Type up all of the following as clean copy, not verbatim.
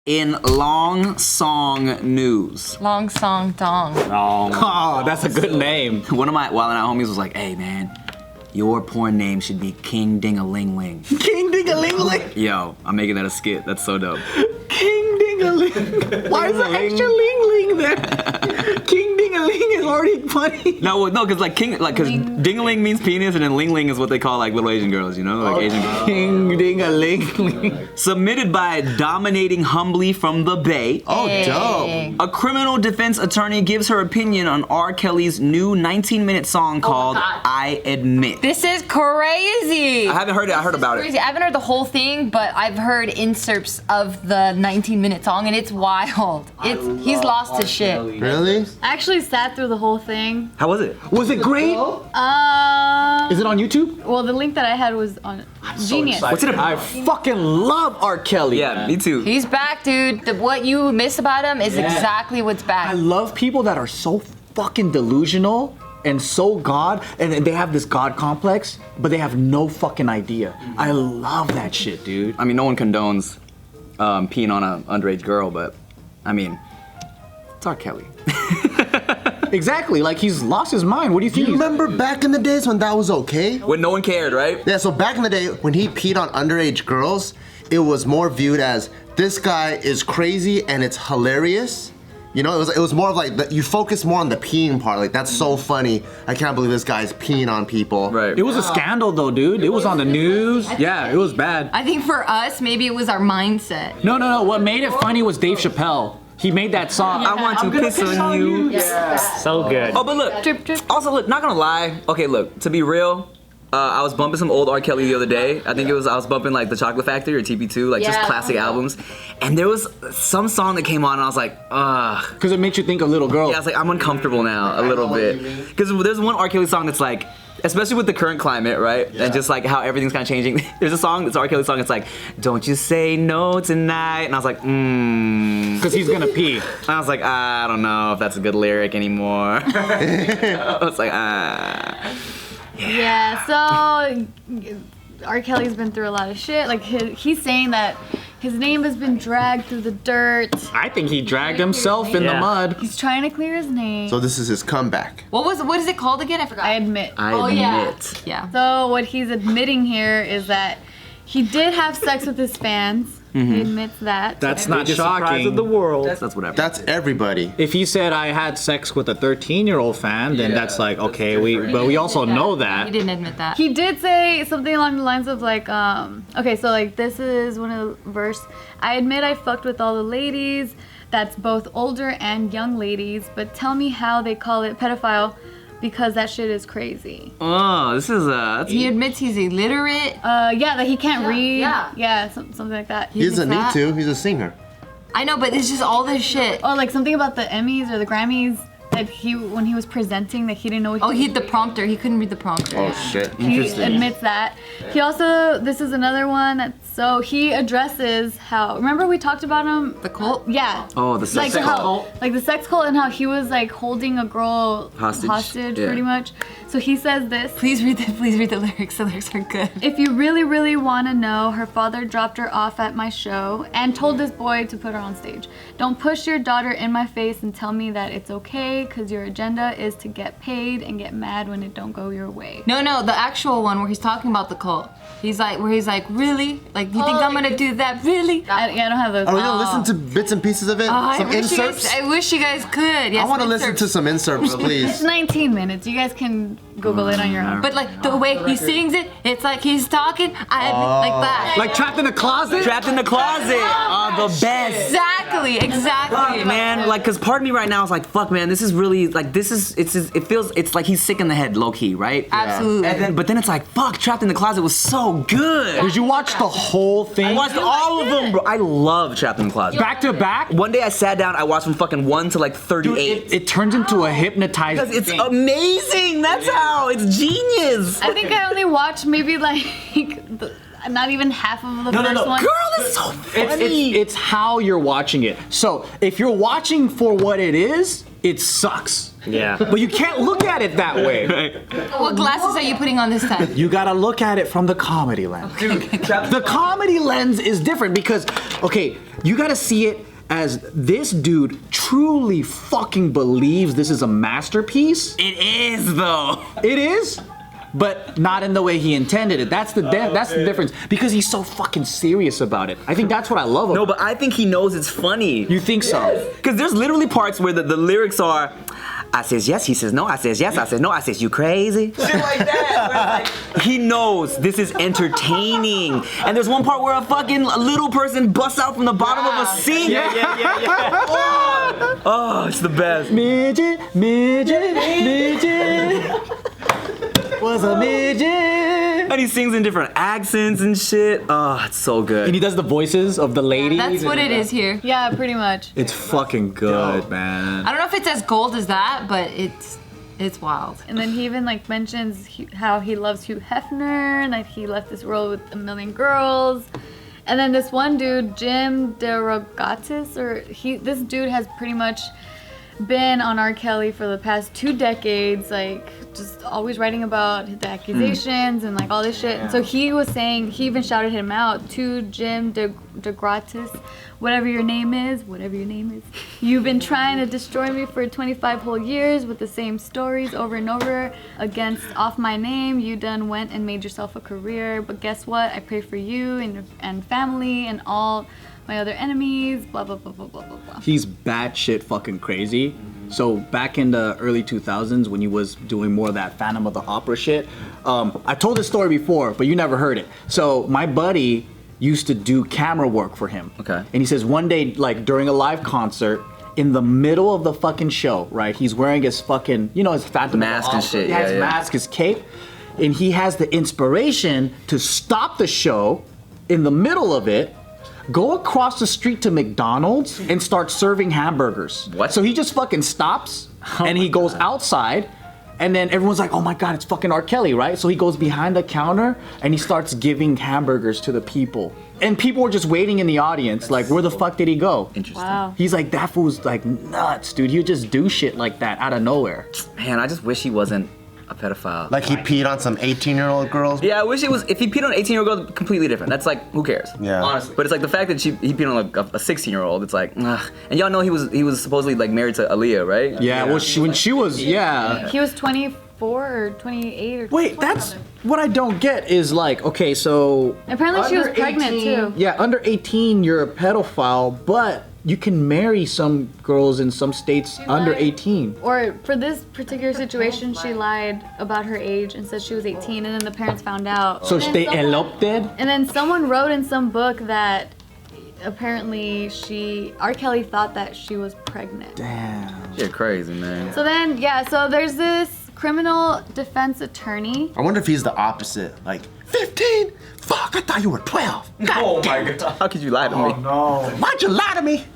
In Long Song News. Long Song Dong. Oh, that's a good name. One of my Wild 'N Out homies was like, hey man, your porn name should be King Ding-a-Ling-Ling. King Ding-a-Ling-Ling? Yo, I'm making that a skit. That's so dope. King Ding-a-Ling. Why is there extra ling-ling there? King Ding-a-ling is already funny. No, because like cause ding-a-ling means penis, and then ling-ling is what they call like little Asian girls, you know, like Asian girls. King Ding-a-ling-ling. Submitted by Dominating Humbly from the Bay. Oh, dope. A criminal defense attorney gives her opinion on R. Kelly's new 19-minute song called I Admit. This is crazy. I haven't heard it. I heard about Crazy. it. I haven't heard the whole thing, but I've heard inserts of the 19-minute song, and it's wild. He's lost his shit. Really? I actually sat through the whole thing. How was it? Was it great? Is it on YouTube? Well, the link that I had was on Genius. What's it about? I fucking love R. Kelly. Yeah, me too. He's back, dude. What you miss about him is exactly what's back. I love people that are so fucking delusional and so God, and they have this God complex, but they have no fucking idea. I love that shit, dude. I mean, no one condones peeing on an underage girl, but I mean, it's R. Kelly. Exactly, like he's lost his mind. What do you think? You remember back in the days when that was okay? When no one cared, right? Yeah, so back in the day when he peed on underage girls, it was more viewed as this guy is crazy and it's hilarious. You know, it was more of like, you focus more on the peeing part. Like, that's so funny. I can't believe this guy's peeing on people. Right. It was a scandal though, dude. It was on the news. Yeah, it was bad. I think for us, maybe it was our mindset. No. What made it funny was Dave Chappelle. He made that song. I want to piss on you. So good. Oh, but look. Drip, drip. Also, look, not gonna lie. Okay, look, to be real, I was bumping some old R. Kelly the other day. I think I was bumping like The Chocolate Factory or TP2, like just classic albums. And there was some song that came on and I was like, ugh. Because it makes you think of little girl. Yeah, I was like, I'm uncomfortable now a little bit. Because there's one R. Kelly song that's like, especially with the current climate, right? Yeah. And just like how everything's kind of changing. There's a song, it's an R. Kelly song, it's like, don't you say no tonight. And I was like, Because he's gonna pee. And I was like, I don't know if that's a good lyric anymore. I was like, Yeah, so R. Kelly's been through a lot of shit. Like, he's saying that his name has been dragged through the dirt. I think he dragged himself in the mud. He's trying to clear his name. So this is his comeback. What is it called again? I forgot. I admit. I admit. Yeah. So what he's admitting here is that he did have sex with his fans. He admits that. That's not shocking. That's whatever. That's everybody. If he said I had sex with a 13-year-old fan, then that's like, okay, but we also know He that. didn't admit that. He did say something along the lines of like, okay, so like this is one of the verse. I admit I fucked with all the ladies. That's both older and young ladies. But tell me how they call it pedophile, because that shit is crazy. Oh, this is He admits he's illiterate. Yeah, that he can't read. yeah. Something like that. He doesn't need to. He's a singer. I know, but it's just all this shit. Oh, like something about the Emmys or the Grammys that when he was presenting that he didn't know what Oh, he had the prompter. He couldn't read the prompter. Oh shit. He admits that. He also, this is another one so he addresses how, remember we talked about him? The cult? Yeah. Oh, the sex like cult. Like the sex cult and how he was like holding a girl hostage Yeah. pretty much. So he says this. Please read the lyrics. The lyrics are good. If you really, really want to know, her father dropped her off at my show and told this boy to put her on stage. Don't push your daughter in my face and tell me that it's okay, because your agenda is to get paid and get mad when it don't go your way. No, the actual one where he's talking about the cult. He's like, really? Like, you think I'm gonna do that? Really? I don't have those. Are we gonna listen to bits and pieces of it? Some inserts? I wish you guys could. Yes, I want to listen to some inserts, It's please. 19 minutes. You guys can Google it on your own. But like the way he sings it, it's like he's talking. Like that. Like trapped in a closet? Trapped in the closet. Oh, the best. Exactly. Fuck, man. Like, cause part of me right now is like, fuck, man. This is really like, it feels, it's like he's sick in the head, low key, right? Absolutely. But then it's like, fuck, Trapped in the Closet was so good. Did you watch the whole thing? I watched all of them, bro. I love Trapped in the Closet. Back to back? One day I sat down, I watched from fucking 1 to like 38. It turns into a hypnotized It's thing. amazing. That's how. It's genius. I think I only watched maybe like not even half of the first one. Girl, it's so funny. It's how you're watching it. So if you're watching for what it is, it sucks. Yeah. But you can't look at it that way. What glasses are you putting on this time? You gotta look at it from the comedy lens. The comedy lens is different because, okay, you gotta see it as this dude truly fucking believes this is a masterpiece. It is though. It is, but not in the way he intended it. That's the difference because he's so fucking serious about it. I think that's what I love about No, but I think he knows it's funny. You think so? Because there's literally parts where the lyrics are, I says yes, he says no, I says yes, I says no, I says you crazy. Shit like that. Where it's like, he knows this is entertaining. And there's one part where a fucking little person busts out from the bottom of a sink. Yeah. Oh, it's the best. Midget was a midget. And he sings in different accents and shit. Oh, it's so good. And he does the voices of the ladies. That's what it is here. Yeah, pretty much. It's fucking good, man. I don't know if it's as gold as that, but it's wild. And then he even like mentions how he loves Hugh Hefner and that he left this world with a million girls. And then this one dude, Jim DeLaGhetto, this dude has pretty much been on R. Kelly for the past 2 decades, like just always writing about the accusations and like all this shit. And so he was saying, he even shouted him out to Jim DeGratis, whatever your name is, you've been trying to destroy me for 25 whole years with the same stories over and over against off my name. You done went and made yourself a career, but guess what? I pray for you and family and all my other enemies, blah, blah, blah, blah, blah, blah, blah. He's batshit fucking crazy. So back in the early 2000s when he was doing more of that Phantom of the Opera shit, I told this story before, but you never heard it. So my buddy used to do camera work for him. Okay. And he says one day, like during a live concert, in the middle of the fucking show, right, he's wearing his fucking, his Phantom Mask of the and Opera. shit, He has yeah. mask, his cape, and he has the inspiration to stop the show in the middle of it, go across the street to McDonald's and start serving hamburgers. What? So he just fucking stops and he goes outside and then everyone's like, oh my God, it's fucking R. Kelly, right? So he goes behind the counter and he starts giving hamburgers to the people. And people were just waiting in the audience, like, where the fuck did he go? Interesting. Wow. He's like, that fool's like nuts, dude. He would just do shit like that out of nowhere. Man, I just wish he wasn't a pedophile. Like he peed on some 18-year-old girls. Yeah, I wish it was. If he peed on an 18-year-old girl, completely different. That's like, who cares? Yeah. Honestly. But it's like the fact that he peed on like a 16-year-old. It's like, ugh. And y'all know he was supposedly like married to Aaliyah, right? Yeah, well, when she was, yeah. He was 24 or 28 or Wait, that's what I don't get is like, okay, so apparently she was under pregnant 18 too. Yeah, under 18, you're a pedophile, but you can marry some girls in some states under lied. 18. Or for this particular situation, she lied about her age and said she was 18, and then the parents found out. So And they someone- eloped? And then someone wrote in some book that apparently R. Kelly thought that she was pregnant. Damn. Shit, crazy, man. So then, so there's this criminal defense attorney. I wonder if he's the opposite. Like, 15? Fuck, I thought you were 12. Oh my God. How could you lie to me? No. Why'd you lie to me?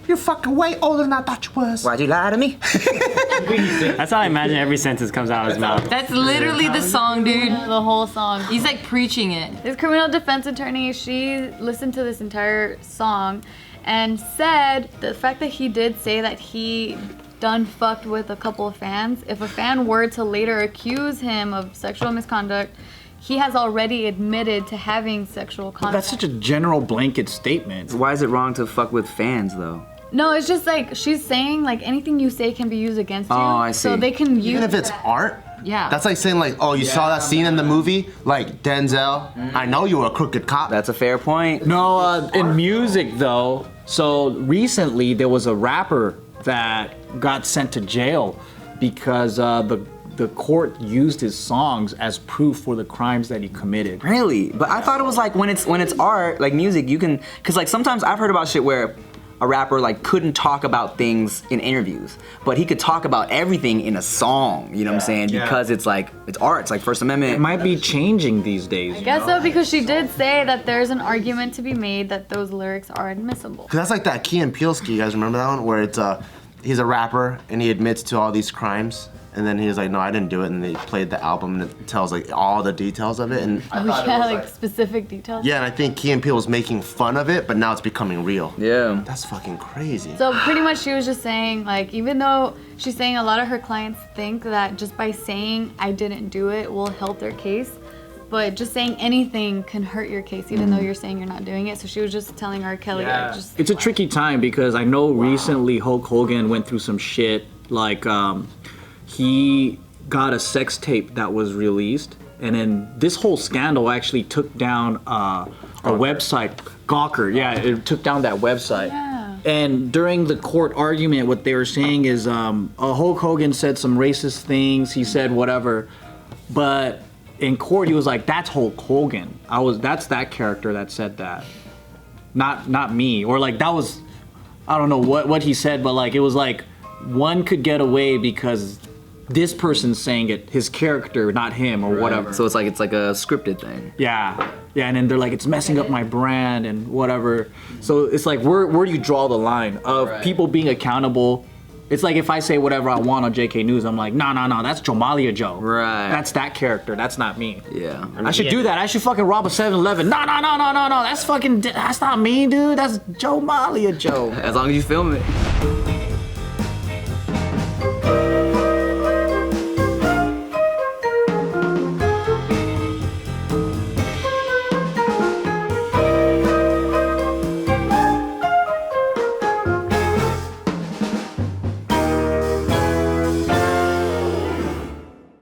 You're fucking way older than I thought you was. Why'd you lie to me? That's how I imagine every sentence comes out of his mouth. That's literally the song, dude. The whole song. He's like preaching it. This criminal defense attorney, she listened to this entire song and said the fact that he did say that he done fucked with a couple of fans, if a fan were to later accuse him of sexual misconduct, he has already admitted to having sexual contact. That's such a general blanket statement. Why is it wrong to fuck with fans though? No, it's just like she's saying like anything you say can be used against you. Oh, I So see. they can use Even if it's that. art? Yeah. That's like saying like, oh, you saw that scene in the movie? Like, Denzel, I know you were a crooked cop. That's a fair point. No, in music though, so recently there was a rapper that got sent to jail because the court used his songs as proof for the crimes that he committed. Really? But I thought it was like when it's art, like music, you can, cause like sometimes I've heard about shit where a rapper like couldn't talk about things in interviews, but he could talk about everything in a song, you know what I'm saying? Because it's like, it's art, it's like First Amendment. It might be changing these days. I guess so, because she did say that there's an argument to be made that those lyrics are admissible. Cause that's like that Key and Peele ski, you guys remember that one? Where it's he's a rapper and he admits to all these crimes. And then he was like, no, I didn't do it. And they played the album and it tells like all the details of it. And like specific details. yeah, and I think Key and Peele was making fun of it, but now it's becoming real. Yeah. That's fucking crazy. So pretty much she was just saying, like, even though she's saying a lot of her clients think that just by saying I didn't do it will help their case, but just saying anything can hurt your case, even though you're saying you're not doing it. So she was just telling R. Kelly, It's a tricky time because I know recently Hulk Hogan went through some shit. Like, he got a sex tape that was released, and then this whole scandal actually took down a website, Gawker. Yeah, it took down that website. Yeah. And during the court argument, what they were saying is Hulk Hogan said some racist things. He said whatever, but in court he was like, "That's Hulk Hogan. That's that character that said that, not me." Or like that was, I don't know what he said, but like it was like one could get away because this person's saying it, his character, not him, or whatever. So it's like a scripted thing. Yeah, and then they're like, it's messing up my brand and whatever. So it's like, where do you draw the line of people being accountable? It's like if I say whatever I want on JK News, I'm like, no, that's Jomalia Joe. Right. That's that character. That's not me. Yeah. I should do that. I should fucking rob a 7-Eleven. No. That's not me, dude. That's Jomalia Joe. As long as you film it.